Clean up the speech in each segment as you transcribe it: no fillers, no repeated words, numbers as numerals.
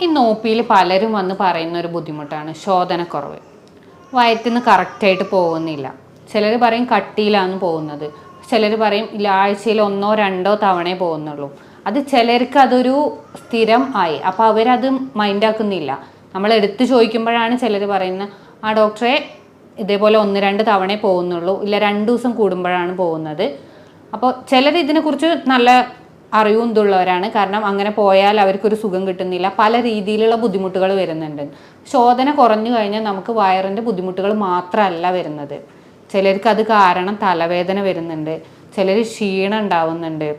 ഈ നോപ്പിയിൽ പലരും വന്ന് പറയുന്ന ഒരു ബുദ്ധിമുട്ടാണ് ശോധനക്കുറവ്. വയറ്റിന്ന് കറക്റ്റായിട്ട് പോകുന്നില്ല. ചിലർ പറയും കട്ടിയിലാണ് പോകുന്നത്, ചിലർ പറയും ഇല്ല ആഴ്ചയിൽ 1-2 തവണയേ പോകുന്നുള്ളൂ. അത് ചിലർക്ക് അതൊരു സ്ഥിരം ആയി, അപ്പോൾ അവരത് മൈൻഡാക്കുന്നില്ല. നമ്മൾ എടുത്ത് ചോദിക്കുമ്പോഴാണ് ചിലർ പറയുന്നത് ആ ഡോക്ടറെ ഇതേപോലെ 1-2 തവണയേ പോകുന്നുള്ളൂ, ഇല്ല 2 ദിവസം കൂടുമ്പോഴാണ് പോകുന്നത്. അപ്പോൾ ചിലർ ഇതിനെക്കുറിച്ച് നല്ല അറിവും ഇതുള്ളവരാണ്. കാരണം അങ്ങനെ പോയാൽ അവർക്കൊരു സുഖം കിട്ടുന്നില്ല, പല രീതിയിലുള്ള ബുദ്ധിമുട്ടുകൾ വരുന്നുണ്ട്. ശോധന കുറഞ്ഞു കഴിഞ്ഞാൽ നമുക്ക് വയറിൻ്റെ ബുദ്ധിമുട്ടുകൾ മാത്രമല്ല വരുന്നത്. ചിലർക്ക് അത് കാരണം തലവേദന വരുന്നുണ്ട്, ചിലർ ക്ഷീണം ഉണ്ടാവുന്നുണ്ട്.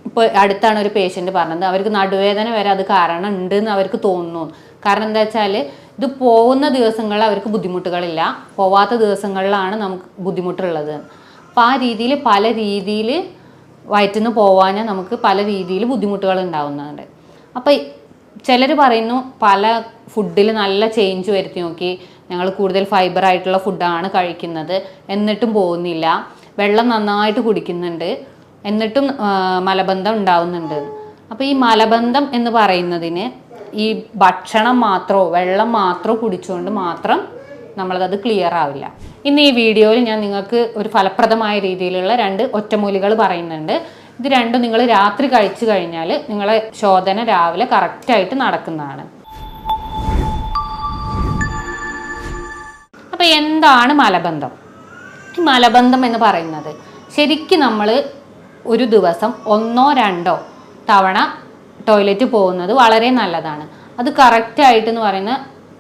ഇപ്പോൾ അടുത്താണ് ഒരു പേഷ്യൻ്റ് പറഞ്ഞത് അവർക്ക് നടുവേദന വരെ അത് കാരണം ഉണ്ട് എന്ന് അവർക്ക് തോന്നുന്നു. കാരണം എന്താ വെച്ചാൽ ഇത് പോകുന്ന ദിവസങ്ങളിൽ അവർക്ക് ബുദ്ധിമുട്ടുകളില്ല, പോവാത്ത ദിവസങ്ങളിലാണ് നമുക്ക് ബുദ്ധിമുട്ടുള്ളത്. അപ്പോൾ ആ രീതിയിൽ പല രീതിയിൽ വയറ്റിന്ന് പോവാഞ്ഞാൽ നമുക്ക് പല രീതിയിൽ ബുദ്ധിമുട്ടുകൾ ഉണ്ടാവുന്നുണ്ട്. അപ്പോൾ ചിലർ പറയുന്നു പല ഫുഡിൽ നല്ല ചേഞ്ച് വരുത്തി നോക്കി, ഞങ്ങൾ കൂടുതൽ ഫൈബർ ആയിട്ടുള്ള ഫുഡാണ് കഴിക്കുന്നത്, എന്നിട്ടും പോകുന്നില്ല. വെള്ളം നന്നായിട്ട് കുടിക്കുന്നുണ്ട്, എന്നിട്ടും മലബന്ധം ഉണ്ടാവുന്നുണ്ട്. അപ്പോൾ ഈ മലബന്ധം എന്ന് പറയുന്നതിന് ഈ ഭക്ഷണം മാത്രമോ വെള്ളം മാത്രമോ കുടിച്ചുകൊണ്ട് മാത്രം നമ്മളത് ക്ലിയർ ആവില്ല. ഇന്ന് ഈ വീഡിയോയിൽ ഞാൻ നിങ്ങൾക്ക് ഒരു ഫലപ്രദമായ രീതിയിലുള്ള 2 ഒറ്റമൂലികൾ പറയുന്നുണ്ട്. ഇത് രണ്ടും നിങ്ങൾ രാത്രി കഴിച്ചു കഴിഞ്ഞാൽ നിങ്ങളെ ശോധന രാവിലെ കറക്റ്റായിട്ട് നടക്കുന്നതാണ്. അപ്പോൾ എന്താണ് മലബന്ധം? ഈ മലബന്ധം എന്ന് പറയുന്നത് ശരിക്കും നമ്മൾ ഒരു ദിവസം 1-2 തവണ ടോയ്ലറ്റ് പോകുന്നത് വളരെ നല്ലതാണ്. അത് കറക്റ്റായിട്ടെന്ന് പറയുന്ന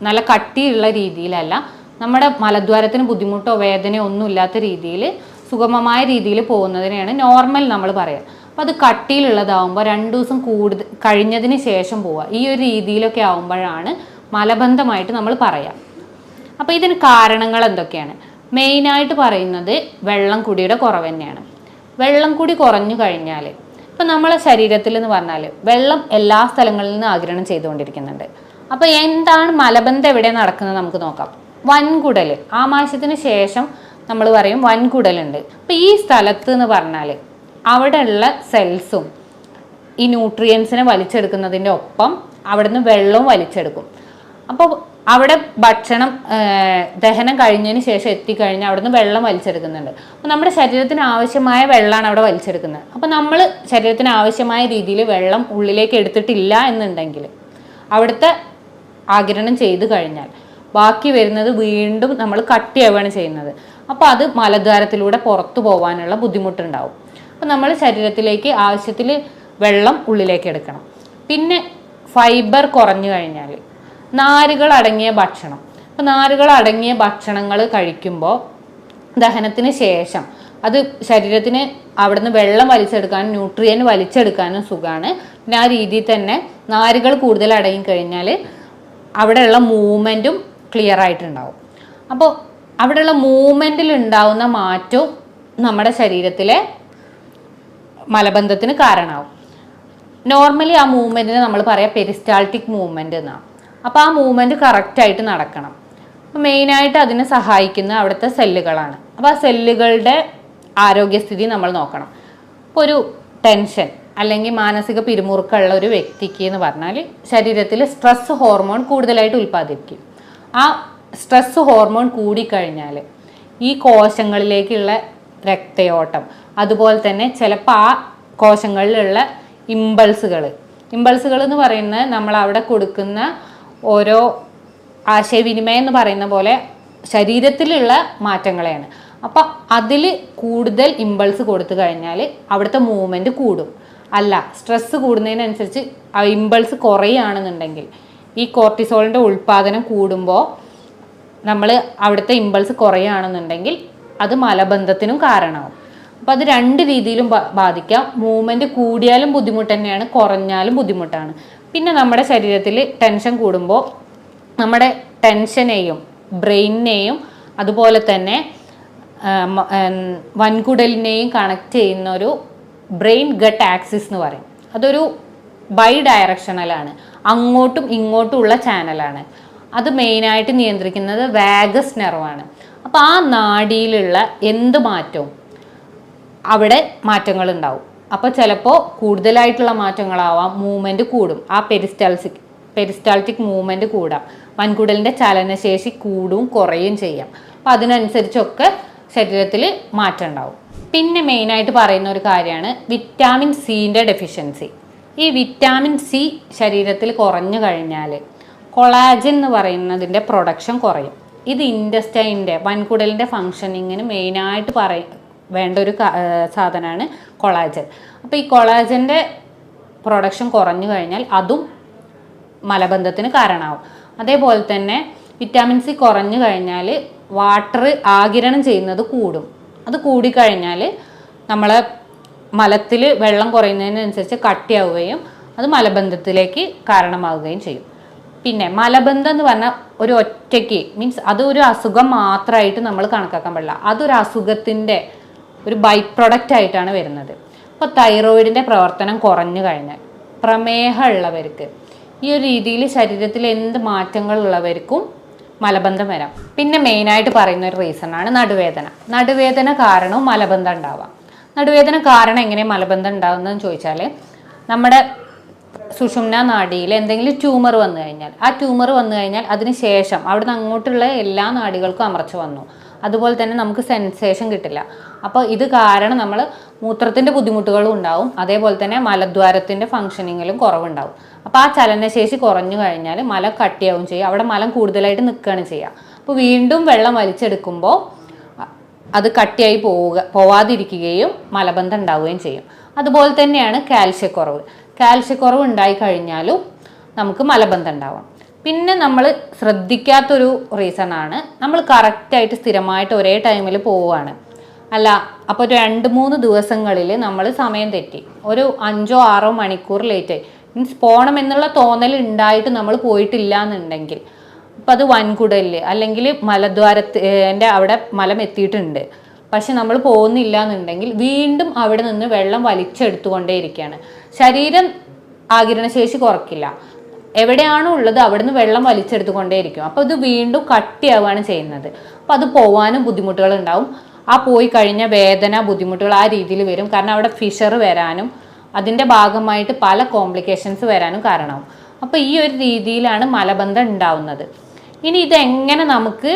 നല്ല കട്ടിയുള്ള രീതിയിലല്ല, നമ്മുടെ മലദ്വാരത്തിന് ബുദ്ധിമുട്ടോ വേദനയോ ഒന്നും ഇല്ലാത്ത രീതിയിൽ സുഗമമായ രീതിയിൽ പോകുന്നതിനെയാണ് നോർമൽ നമ്മൾ പറയുക. അപ്പോൾ അത് കട്ടിയിലുള്ളതാവുമ്പോൾ 2 ദിവസം കൂടുതൽ കഴിഞ്ഞതിന് ശേഷം പോവുക, ഈ ഒരു രീതിയിലൊക്കെ ആവുമ്പോഴാണ് മലബന്ധമായിട്ട് നമ്മൾ പറയുക. അപ്പോൾ ഇതിന് കാരണങ്ങൾ എന്തൊക്കെയാണ്? മെയിനായിട്ട് പറയുന്നത് വെള്ളം കുടിയുടെ കുറവ് തന്നെയാണ്. വെള്ളം കുടി കുറഞ്ഞു കഴിഞ്ഞാൽ ഇപ്പം നമ്മളെ ശരീരത്തിൽ എന്ന് പറഞ്ഞാൽ വെള്ളം എല്ലാ സ്ഥലങ്ങളിൽ നിന്ന് ആഗിരണം ചെയ്തുകൊണ്ടിരിക്കുന്നുണ്ട്. അപ്പോൾ എന്താണ് മലബന്ധം എവിടെ നടക്കുന്നത് നമുക്ക് നോക്കാം. വൻകുടൽ, ആമാശയത്തിന് ശേഷം നമ്മൾ പറയും വൻകുടലുണ്ട്. അപ്പോൾ ഈ സ്ഥലത്ത് എന്ന് പറഞ്ഞാൽ അവിടെയുള്ള സെൽസും ഈ ന്യൂട്രിയൻസിനെ വലിച്ചെടുക്കുന്നതിൻ്റെ ഒപ്പം അവിടുന്ന് വെള്ളവും വലിച്ചെടുക്കും. അപ്പോൾ അവിടെ ഭക്ഷണം ദഹനം കഴിഞ്ഞതിന് ശേഷം എത്തിക്കഴിഞ്ഞാൽ അവിടുന്ന് വെള്ളം വലിച്ചെടുക്കുന്നുണ്ട്. അപ്പോൾ നമ്മുടെ ശരീരത്തിന് ആവശ്യമായ വെള്ളമാണ് അവിടെ വലിച്ചെടുക്കുന്നത്. അപ്പോൾ നമ്മൾ ശരീരത്തിന് ആവശ്യമായ രീതിയിൽ വെള്ളം ഉള്ളിലേക്ക് എടുത്തിട്ടില്ല എന്നുണ്ടെങ്കിൽ അവിടുത്തെ ആഗിരണം ചെയ്തു കഴിഞ്ഞാൽ ബാക്കി വരുന്നത് വീണ്ടും നമ്മൾ കട്ടിയാവുകയാണ് ചെയ്യുന്നത്. അപ്പോൾ അത് മലദ്വാരത്തിലൂടെ പുറത്തു പോകാനുള്ള ബുദ്ധിമുട്ടുണ്ടാവും. അപ്പോൾ നമ്മൾ ശരീരത്തിലേക്ക് ആവശ്യത്തിൽ വെള്ളം ഉള്ളിലേക്ക് എടുക്കണം. പിന്നെ ഫൈബർ കുറഞ്ഞു കഴിഞ്ഞാൽ നാരുകൾ അടങ്ങിയ ഭക്ഷണം, അപ്പോൾ നാരുകൾ അടങ്ങിയ ഭക്ഷണങ്ങൾ കഴിക്കുമ്പോൾ ദഹനത്തിന് ശേഷം അത് ശരീരത്തിന് അവിടുന്ന് വെള്ളം വലിച്ചെടുക്കാനും ന്യൂട്രിയൻ വലിച്ചെടുക്കാനും സുഖമാണ്. പിന്നെ ആ രീതിയിൽ തന്നെ നാരുകൾ കൂടുതൽ അടങ്ങി കഴിഞ്ഞാൽ അവിടെയുള്ള മൂവ്മെൻറ്റും ക്ലിയർ ആയിട്ടുണ്ടാവും. അപ്പോൾ അവിടെയുള്ള മൂവ്മെൻറ്റിൽ ഉണ്ടാവുന്ന മാറ്റവും നമ്മുടെ ശരീരത്തിലെ മലബന്ധത്തിന് കാരണമാവും. നോർമലി ആ മൂവ്മെൻറ്റിനെ നമ്മൾ പറയാം പെരിസ്റ്റാൾട്ടിക് മൂവ്മെൻറ്റ് എന്നാണ്. അപ്പോൾ ആ മൂവ്മെൻറ്റ് കറക്റ്റായിട്ട് നടക്കണം. അപ്പോൾ മെയിനായിട്ട് അതിനെ സഹായിക്കുന്ന അവിടുത്തെ സെല്ലുകളാണ്. അപ്പോൾ ആ സെല്ലുകളുടെ ആരോഗ്യസ്ഥിതി നമ്മൾ നോക്കണം. ഇപ്പോൾ ഒരു ടെൻഷൻ അല്ലെങ്കിൽ മാനസിക പിരിമുറുക്കമുള്ള ഒരു വ്യക്തിക്ക് എന്ന് പറഞ്ഞാൽ ശരീരത്തിൽ സ്ട്രെസ് ഹോർമോൺ കൂടുതലായിട്ട് ഉൽപ്പാദിപ്പിക്കും. ആ സ്ട്രെസ് ഹോർമോൺ കൂടിക്കഴിഞ്ഞാൽ ഈ കോശങ്ങളിലേക്കുള്ള രക്തയോട്ടം, അതുപോലെ തന്നെ ചിലപ്പോൾ ആ കോശങ്ങളിലുള്ള ഇമ്പൾസുകൾ എന്ന് പറയുന്നത് നമ്മൾ അവിടെ കൊടുക്കുന്ന ഓരോ ആശയവിനിമയം എന്ന് പറയുന്ന പോലെ ശരീരത്തിലുള്ള മാറ്റങ്ങളെയാണ്. അപ്പം അതിൽ കൂടുതൽ ഇമ്പൾസ് കൊടുത്തു കഴിഞ്ഞാൽ അവിടുത്തെ മൂവ്മെൻറ്റ് കൂടും. അല്ല, സ്ട്രെസ്സ് കൂടുന്നതിനനുസരിച്ച് ആ ഇമ്പൾസ് കുറയുകയാണെന്നുണ്ടെങ്കിൽ ഈ കോർട്ടിസോളിൻ്റെ ഉൽപ്പാദനം കൂടുമ്പോൾ നമ്മൾ അവിടുത്തെ ഇമ്പൾസ് കുറയുകയാണെന്നുണ്ടെങ്കിൽ അത് മലബന്ധത്തിനും കാരണമാവും. അപ്പോൾ അത് 2 രീതിയിലും ബാധിക്കാം. മൂവ്മെൻറ്റ് കൂടിയാലും ബുദ്ധിമുട്ട് തന്നെയാണ്, കുറഞ്ഞാലും ബുദ്ധിമുട്ടാണ്. പിന്നെ നമ്മുടെ ശരീരത്തിൽ ടെൻഷൻ കൂടുമ്പോൾ നമ്മുടെ ടെൻഷനെയും ബ്രെയിനിനെയും അതുപോലെ തന്നെ വൻകുടലിനെയും കണക്ട് ചെയ്യുന്ന ഒരു ബ്രെയിൻ ഗട്ട് ആക്സിസ് എന്ന് പറയും. അതൊരു ബൈ ഡയറക്ഷണലാണ്, അങ്ങോട്ടും ഇങ്ങോട്ടും ഉള്ള ചാനലാണ്. അത് മെയിനായിട്ട് നിയന്ത്രിക്കുന്നത് വാഗസ് നെർവാണ്. അപ്പോൾ ആ നാഡിയിലുള്ള എന്ത് മാറ്റവും അവിടെ മാറ്റങ്ങൾ ഉണ്ടാവും. അപ്പോൾ ചിലപ്പോൾ കൂടുതലായിട്ടുള്ള മാറ്റങ്ങളാവാം, മൂവ്മെൻറ്റ് കൂടും. ആ പെരിസ്റ്റാൾട്ടിക് മൂവ്മെന്റ് കൂടാം, വൻകുടലിന്റെ ചലനശേഷി കൂടും കുറയും ചെയ്യാം. അപ്പം അതിനനുസരിച്ചൊക്കെ ശരീരത്തിൽ മാറ്റം ഉണ്ടാവും. പിന്നെ മെയിനായിട്ട് പറയുന്ന ഒരു കാര്യമാണ് വിറ്റാമിൻ സിൻ്റെ ഡെഫിഷ്യൻസി. ഈ വിറ്റാമിൻ സി ശരീരത്തിൽ കുറഞ്ഞു കഴിഞ്ഞാൽ കൊളാജൻ എന്ന് പറയുന്നതിൻ്റെ പ്രൊഡക്ഷൻ കുറയും. ഇത് ഇൻറ്റസ്റ്റൈൻ്റെ വൻകുടലിൻ്റെ ഫങ്ഷനിങ്ങിന് മെയിനായിട്ട് വേണ്ട ഒരു സാധനമാണ് കൊളാജൻ. അപ്പോൾ ഈ കൊളാജൻ്റെ പ്രൊഡക്ഷൻ കുറഞ്ഞു കഴിഞ്ഞാൽ അതും മലബന്ധത്തിന് കാരണമാവും. അതേപോലെ തന്നെ വിറ്റാമിൻ സി കുറഞ്ഞു കഴിഞ്ഞാൽ വാട്ടർ ആഗിരണം ചെയ്യുന്നത് കൂടും. അത് കൂടിക്കഴിഞ്ഞാൽ നമ്മളെ മലത്തിൽ വെള്ളം കുറയുന്നതിനനുസരിച്ച് കട്ടിയാവുകയും അത് മലബന്ധത്തിലേക്ക് കാരണമാവുകയും ചെയ്യും. പിന്നെ മലബന്ധം എന്ന് പറഞ്ഞാൽ ഒരു ഒറ്റയ്ക്ക് മീൻസ് അത് ഒരു അസുഖം മാത്രമായിട്ട് നമ്മൾ കണക്കാക്കാൻ പാടില്ല. അതൊരു അസുഖത്തിൻ്റെ ഒരു ബൈ പ്രൊഡക്റ്റ് ആയിട്ടാണ് വരുന്നത്. അപ്പോൾ തൈറോയിഡിൻ്റെ പ്രവർത്തനം കുറഞ്ഞു കഴിഞ്ഞാൽ പ്രമേഹം ഉള്ളവർക്ക് ഈ ഒരു രീതിയിൽ ശരീരത്തിൽ എന്ത് മാറ്റങ്ങളുള്ളവർക്കും മലബന്ധം വരാം. പിന്നെ മെയിനായിട്ട് പറയുന്ന ഒരു റീസണാണ് നടുവേദന. നടുവേദന കാരണവും മലബന്ധം ഉണ്ടാവാം. നടുവേദന കാരണം എങ്ങനെ മലബന്ധം ഉണ്ടാകുന്നതെന്ന് ചോദിച്ചാൽ നമ്മുടെ സുഷുമ്ന നാഡിയിൽ എന്തെങ്കിലും ട്യൂമർ വന്നു കഴിഞ്ഞാൽ ആ ട്യൂമർ വന്നു കഴിഞ്ഞാൽ അതിന് ശേഷം അവിടുന്ന് അങ്ങോട്ടുള്ള എല്ലാ നാഡികൾക്കും അമർച്ച വന്നു. അതുപോലെ തന്നെ നമുക്ക് സെൻസേഷൻ കിട്ടില്ല. അപ്പോൾ ഇത് കാരണം നമ്മൾ മൂത്രത്തിൻ്റെ ബുദ്ധിമുട്ടുകളും ഉണ്ടാവും. അതേപോലെ തന്നെ മലദ്വാരത്തിൻ്റെ ഫങ്ഷനിങ്ങിലും കുറവുണ്ടാവും. അപ്പോൾ ആ ചലനശേഷി കുറഞ്ഞു കഴിഞ്ഞാൽ മലം കട്ടിയാവും ചെയ്യുക. അവിടെ മലം കൂടുതലായിട്ട് നിൽക്കുകയാണ് ചെയ്യുക. അപ്പോൾ വീണ്ടും വെള്ളം വലിച്ചെടുക്കുമ്പോൾ അത് കട്ടിയായി പോവാതിരിക്കുകയും മലബന്ധം ഉണ്ടാവുകയും ചെയ്യും. അതുപോലെ തന്നെയാണ് കാൽഷ്യക്കുറവ്. കാൽഷ്യക്കുറവ് ഉണ്ടായി കഴിഞ്ഞാലും നമുക്ക് മലബന്ധം ഉണ്ടാവാം. പിന്നെ നമ്മൾ ശ്രദ്ധിക്കാത്തൊരു റീസണാണ് നമ്മൾ കറക്റ്റായിട്ട് സ്ഥിരമായിട്ട് ഒരേ ടൈമിൽ പോവുകയാണ്. അല്ല അപ്പോൾ 2-3 ദിവസങ്ങളിൽ നമ്മൾ സമയം തെറ്റി ഒരു 5-6 മണിക്കൂർ ലേറ്റായി മീൻസ് പോകണം എന്നുള്ള തോന്നൽ ഉണ്ടായിട്ട് നമ്മൾ പോയിട്ടില്ല എന്നുണ്ടെങ്കിൽ അപ്പം അത് വൻകുടലിൽ അല്ലെങ്കിൽ മലദ്വാരത്തിൻ്റെ അവിടെ മലം എത്തിയിട്ടുണ്ട്, പക്ഷെ നമ്മൾ പോകുന്നില്ല എന്നുണ്ടെങ്കിൽ വീണ്ടും അവിടെ നിന്ന് വെള്ളം വലിച്ചെടുത്തുകൊണ്ടേയിരിക്കുകയാണ്. ശരീരം ആഗിരണശേഷി കുറയ്ക്കില്ല, എവിടെയാണോ ഉള്ളത് അവിടെ നിന്ന് വെള്ളം വലിച്ചെടുത്തുകൊണ്ടേയിരിക്കും. അപ്പോൾ ഇത് വീണ്ടും കട്ടിയാവുകയാണ് ചെയ്യുന്നത്. അപ്പോൾ അത് പോവാനും ബുദ്ധിമുട്ടുകൾ ഉണ്ടാവും. ആ പോയി കഴിഞ്ഞ വേദന ബുദ്ധിമുട്ടുകൾ ആ രീതിയിൽ വരും. കാരണം അവിടെ ഫിഷർ വരാനും അതിൻ്റെ ഭാഗമായിട്ട് പല കോംപ്ലിക്കേഷൻസ് വരാനും കാരണമാവും. അപ്പോൾ ഈ ഒരു രീതിയിലാണ് മലബന്ധം ഉണ്ടാവുന്നത്. ഇനി ഇതെങ്ങനെ നമുക്ക്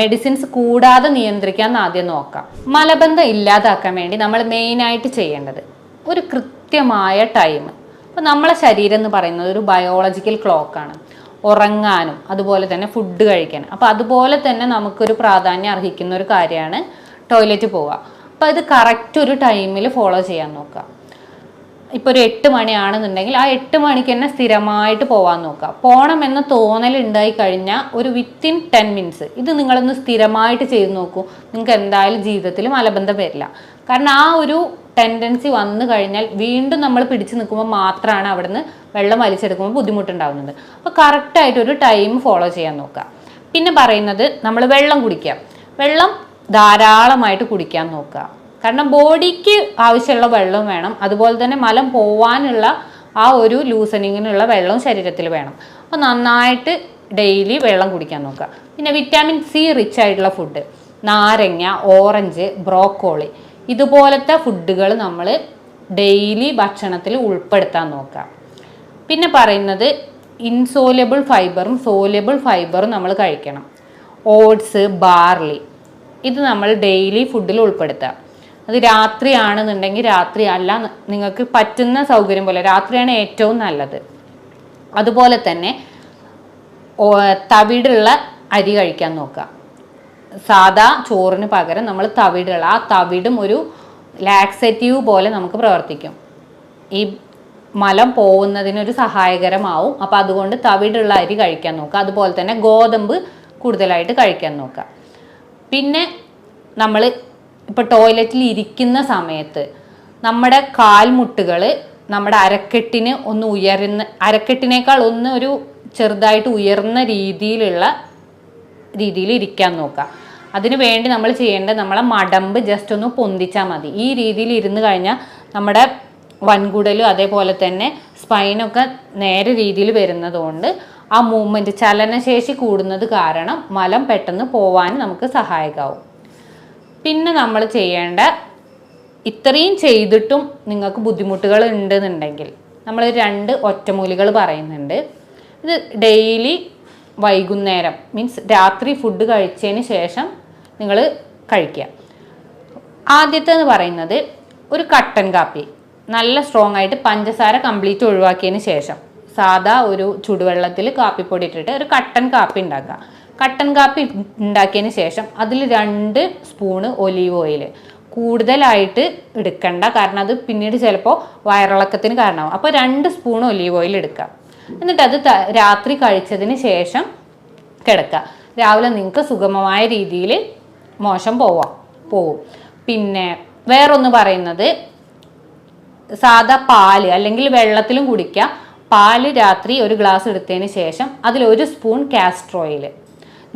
മെഡിസിൻസ് കൂടാതെ നിയന്ത്രിക്കാമെന്ന് ആദ്യം നോക്കാം. മലബന്ധം ഇല്ലാതാക്കാൻ വേണ്ടി നമ്മൾ മെയിനായിട്ട് ചെയ്യേണ്ടത് ഒരു കൃത്യമായ ടൈം. അപ്പോൾ നമ്മളെ ശരീരം എന്ന് പറയുന്നത് ഒരു ബയോളജിക്കൽ ക്ലോക്കാണ്. ഉറങ്ങാനും അതുപോലെ തന്നെ ഫുഡ് കഴിക്കാനും. അപ്പോൾ അതുപോലെ തന്നെ നമുക്കൊരു പ്രാധാന്യം അർഹിക്കുന്ന ഒരു കാര്യമാണ് ടോയ്ലറ്റ് പോവുക. അപ്പോൾ ഇത് കറക്റ്റ് ഒരു ടൈമിൽ ഫോളോ ചെയ്യാൻ നോക്കുക. ഇപ്പോൾ ഒരു 8 മണിയാണെന്നുണ്ടെങ്കിൽ ആ 8 മണിക്ക് തന്നെ സ്ഥിരമായിട്ട് പോകാൻ നോക്കുക. പോകണമെന്ന തോന്നൽ ഉണ്ടായി കഴിഞ്ഞാൽ ഒരു വിത്തിൻ 10 മിനിറ്റ്സ് ഇത് നിങ്ങളൊന്ന് സ്ഥിരമായിട്ട് ചെയ്ത് നോക്കൂ. നിങ്ങൾക്ക് എന്തായാലും ജീവിതത്തിൽ മലബന്ധം വരില്ല. കാരണം ആ ഒരു ടെൻഡൻസി വന്നു കഴിഞ്ഞാൽ വീണ്ടും നമ്മൾ പിടിച്ചു നിൽക്കുമ്പോൾ മാത്രമാണ് അവിടുന്ന് വെള്ളം വലിച്ചെടുക്കുമ്പോൾ ബുദ്ധിമുട്ടുണ്ടാകുന്നത്. അപ്പോൾ കറക്റ്റായിട്ട് ഒരു ടൈം ഫോളോ ചെയ്യാൻ നോക്കുക. പിന്നെ പറയുന്നത് നമ്മൾ വെള്ളം കുടിക്കുക. വെള്ളം ധാരാളമായിട്ട് കുടിക്കാൻ നോക്കുക. കാരണം ബോഡിക്ക് ആവശ്യമുള്ള വെള്ളം വേണം, അതുപോലെ തന്നെ മലം പോവാനുള്ള ആ ഒരു ലൂസനിങ്ങിനുള്ള വെള്ളവും ശരീരത്തിൽ വേണം. അപ്പോൾ നന്നായിട്ട് ഡെയിലി വെള്ളം കുടിക്കാൻ നോക്കുക. പിന്നെ വിറ്റാമിൻ സി റിച്ച് ആയിട്ടുള്ള ഫുഡ്, നാരങ്ങ, ഓറഞ്ച്, ബ്രോക്കോളി ഇതുപോലത്തെ ഫുഡുകൾ നമ്മൾ ഡെയിലി ഭക്ഷണത്തിൽ ഉൾപ്പെടുത്താൻ നോക്കുക. പിന്നെ പറയുന്നത് ഇൻസോലബിൾ ഫൈബറും സോലബിൾ ഫൈബറും നമ്മൾ കഴിക്കണം. ഓട്സ്, ബാർലി ഇത് നമ്മൾ ഡെയിലി ഫുഡിൽ ഉൾപ്പെടുത്തുക. അത് രാത്രിയാണെന്നുണ്ടെങ്കിൽ രാത്രി അല്ല, നിങ്ങൾക്ക് പറ്റുന്ന സൗകര്യം പോലെ രാത്രിയാണ് ഏറ്റവും നല്ലത്. അതുപോലെ തന്നെ തവിടുള്ള അരി കഴിക്കാൻ നോക്കുക. സാധാ ചോറിന് പകരം നമ്മൾ തവിടുള്ള ആ തവിടും ഒരു ലാക്സേറ്റീവ് പോലെ നമുക്ക് പ്രവർത്തിക്കും. ഈ മലം പോകുന്നതിനൊരു സഹായകരമാവും. അപ്പോൾ അതുകൊണ്ട് തവിടുള്ള അരി കഴിക്കാൻ നോക്കുക. അതുപോലെ തന്നെ ഗോതമ്പ് കൂടുതലായിട്ട് കഴിക്കാൻ നോക്കുക. പിന്നെ നമ്മൾ ഇപ്പോൾ ടോയ്ലറ്റിൽ ഇരിക്കുന്ന സമയത്ത് നമ്മുടെ കാൽമുട്ടുകൾ നമ്മുടെ അരക്കെട്ടിന് ഒന്ന് അരക്കെട്ടിനേക്കാൾ ഒന്ന് ഒരു ചെറുതായിട്ട് ഉയർന്ന രീതിയിൽ ഇരിക്കാൻ നോക്കുക. അതിനു വേണ്ടി നമ്മൾ ചെയ്യേണ്ടത് നമ്മളെ മടമ്പ് ജസ്റ്റ് ഒന്ന് പൊന്തിച്ചാൽ മതി. ഈ രീതിയിൽ ഇരുന്ന് കഴിഞ്ഞാൽ നമ്മുടെ വൻകുടലും അതേപോലെ തന്നെ സ്പൈനൊക്കെ നേരെ രീതിയിൽ വരുന്നതുകൊണ്ട് ആ മൂവ്മെൻറ്റ് ചലനശേഷി കൂടുന്നത് കാരണം മലം പെട്ടെന്ന് പോവാൻ നമുക്ക് സഹായകമാവും. പിന്നെ നമ്മൾ ചെയ്യേണ്ട ഇത്രയും ചെയ്തിട്ടും നിങ്ങൾക്ക് ബുദ്ധിമുട്ടുകൾ ഉണ്ടെന്നുണ്ടെങ്കിൽ നമ്മൾ 2 ഒറ്റമൂലികൾ പറയുന്നുണ്ട്. ഇത് ഡെയിലി വൈകുന്നേരം മീൻസ് രാത്രി ഫുഡ് കഴിച്ചതിന് ശേഷം നിങ്ങൾ കഴിക്കുക. ആദ്യത്തേന്ന് പറയുന്നത് ഒരു കട്ടൻ കാപ്പി, നല്ല സ്ട്രോങ് ആയിട്ട് പഞ്ചസാര കംപ്ലീറ്റ് ഒഴിവാക്കിയതിന് ശേഷം സാധാ ഒരു ചുടുവെള്ളത്തിൽ കാപ്പിപ്പൊടി ഇട്ടിട്ട് ഒരു കട്ടൻ കാപ്പി ഉണ്ടാക്കുക. കട്ടൻ കാപ്പി ഉണ്ടാക്കിയതിന് ശേഷം അതിൽ 2 സ്പൂണ് ഒലീവ് ഓയിൽ, കൂടുതലായിട്ട് എടുക്കണ്ട, കാരണം അത് പിന്നീട് ചിലപ്പോൾ വയറിളക്കത്തിന് കാരണമാവും. അപ്പോൾ 2 സ്പൂൺ ഒലീവ് ഓയിൽ എടുക്കുക. എന്നിട്ട് അത് രാത്രി കഴിച്ചതിന് ശേഷം കിടക്കുക. രാവിലെ നിങ്ങൾക്ക് സുഗമമായ രീതിയിൽ മോശം പോവും. പിന്നെ വേറൊന്ന് പറയുന്നത്, സാധാ പാല് അല്ലെങ്കിൽ വെള്ളത്തിലും കുടിക്കുക. പാല് രാത്രി ഒരു ഗ്ലാസ് എടുത്തതിന് ശേഷം അതിൽ 1 സ്പൂൺ കാസ്റ്റർ ഓയിൽ.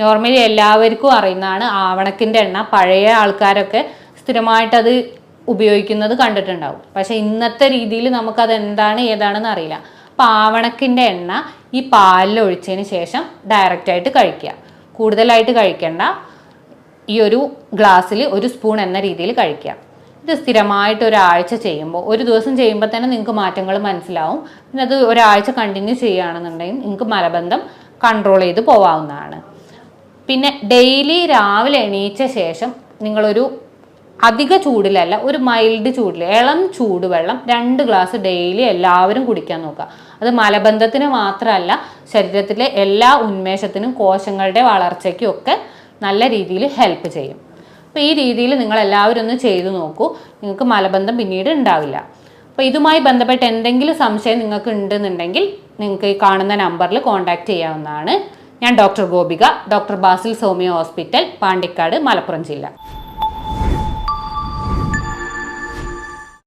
നോർമലി എല്ലാവർക്കും അറിയുന്നതാണ് ആവണക്കിൻ്റെ എണ്ണ. പഴയ ആൾക്കാരൊക്കെ സ്ഥിരമായിട്ടത് ഉപയോഗിക്കുന്നത് കണ്ടിട്ടുണ്ടാവും. പക്ഷെ ഇന്നത്തെ രീതിയിൽ നമുക്കത് എന്താണ് ഏതാണെന്ന് അറിയില്ല. അപ്പോൾ ആവണക്കിൻ്റെ എണ്ണ ഈ പാലിൽ ഒഴിച്ചതിന് ശേഷം ഡയറക്റ്റായിട്ട് കഴിക്കുക. കൂടുതലായിട്ട് കഴിക്കേണ്ട. ഈ ഒരു ഗ്ലാസ്സിൽ 1 സ്പൂൺ എന്ന രീതിയിൽ കഴിക്കുക. ഇത് സ്ഥിരമായിട്ട് ഒരാഴ്ച ചെയ്യുമ്പോൾ, ഒരു ദിവസം ചെയ്യുമ്പോൾ തന്നെ നിങ്ങൾക്ക് മാറ്റങ്ങൾ മനസ്സിലാവും. പിന്നെ അത് ഒരാഴ്ച കണ്ടിന്യൂ ചെയ്യുകയാണെന്നുണ്ടെങ്കിൽ നിങ്ങൾക്ക് മലബന്ധം കൺട്രോൾ ചെയ്ത് പോവാവുന്നതാണ്. പിന്നെ ഡെയിലി രാവിലെ എണീച്ച ശേഷം നിങ്ങളൊരു അധിക ചൂടിലല്ല, ഒരു മൈൽഡ് ചൂടിൽ ഇളം ചൂടുവെള്ളം 2 ഗ്ലാസ് ഡെയിലി എല്ലാവരും കുടിക്കാൻ നോക്കുക. അത് മലബന്ധത്തിന് മാത്രമല്ല, ശരീരത്തിലെ എല്ലാ ഉന്മേഷത്തിനും കോശങ്ങളുടെ വളർച്ചയ്ക്കും ഒക്കെ നല്ല രീതിയിൽ ഹെൽപ്പ് ചെയ്യും. അപ്പോൾ ഈ രീതിയിൽ നിങ്ങൾ എല്ലാവരും ഒന്ന് ചെയ്തു നോക്കൂ. നിങ്ങൾക്ക് മലബന്ധം പിന്നീട് ഉണ്ടാവില്ല. അപ്പോൾ ഇതുമായി ബന്ധപ്പെട്ട് എന്തെങ്കിലും സംശയം നിങ്ങൾക്ക് ഉണ്ടെന്നുണ്ടെങ്കിൽ നിങ്ങൾക്ക് ഈ കാണുന്ന നമ്പറിൽ കോൺടാക്റ്റ് ചെയ്യാവുന്നതാണ്. ഞാൻ doctor Gopika, doctor Basil Soumya hospital, Pandikkad, Malappuram ജില്ല.